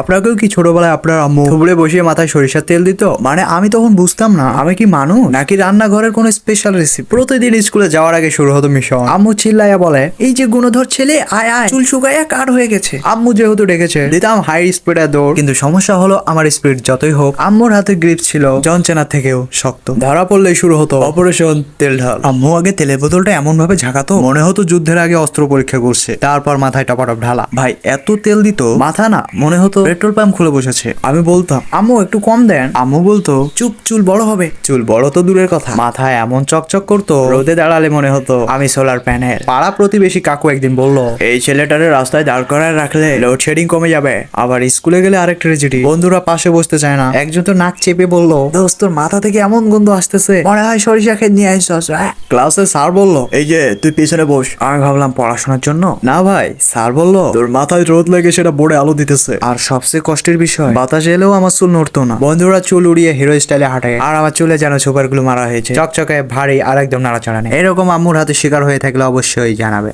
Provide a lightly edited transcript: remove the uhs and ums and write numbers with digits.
আপনাকেও কি ছোটবেলায় আপনার আম্মু থুবড়ে বসিয়ে মাথায় সরিষার তেল দিত? মানে আমি তখন বুঝতাম না আমি কি মানুষ নাকি রান্নাঘরের কোনো স্পেশাল রেসিপি। প্রতিদিন স্কুলে যাওয়ার আগে শুরু হতো মিশন। আম্মু চিল্লাইয়া বলে, এই যে গুণধর ছেলে, আয় আয়, চুল শুকাইয়া কাঠ হয়ে গেছে। আম্মু যেহেতু ডেকেছে, দিতাম হাই স্পিডে দৌড়। কিন্তু সমস্যা হলো আমার স্পিড যতই হোক, আম্মুর হাতে গ্রিপ ছিল জন চেনার থেকেও শক্ত। ধরা পড়লেই শুরু হতো অপারেশন তেল ঢাল। আম্মু আগে তেলের বোতলটা এমন ভাবে ঝাঁকাতো মনে হতো যুদ্ধের আগে অস্ত্র পরীক্ষা করছে। তারপর মাথায় টপাটপ ঢালা। ভাই এত তেল দিত মাথা না মনে হতো পেট্রোল পাম্প খুলে বসেছে। আমি বলতাম, আম্মু একটু কম দেন। আম্মু বলতো, চুপ, চুল বড় হবে। চুল বড় তো দূরের কথা, মাথায় এমন চকচক করতো রোদে দাঁড়ালে মনে হতো আমি সোলার প্যানেল। পাড়া প্রতিবেশী কাকু একদিন বলল, এই ছেলেটারে রাস্তায় দাঁড় করায় রাখলে লোডশেডিং কমে যাবে। আবার স্কুলে গেলে আরেক ট্রেজেডি, বন্ধুরা পাশে বসতে চায় না। একজন তো নাক চেপে বলল, দোস্ত তোর মাথা থেকে এমন গন্ধ আসতেছে মনে হয় সরিষা খেত নিয়ে আসছস। ক্লাসে স্যার বলল, এই যে তুই পিছনে বস। আমি ভাবলাম পড়াশোনার জন্য না ভাই, স্যার বলল তোর মাথায় রোদ লেগে সেটা বোর্ডে আলো দিতেছে। আর সবচেয়ে কষ্টের বিষয়, বাতাস এলেও আমার চুল নড়তো না। বন্ধুরা চুল উড়িয়ে হিরো স্টাইলে হাঁটে, আর আমার চুলে যেন সুপার গ্লু মারা হয়েছে, চকচকে ভারী আর একদম নাড়াচাড়া নেই। এরকম আম্মুর হাতে শিকার হয়ে থাকলে অবশ্যই জানাবে।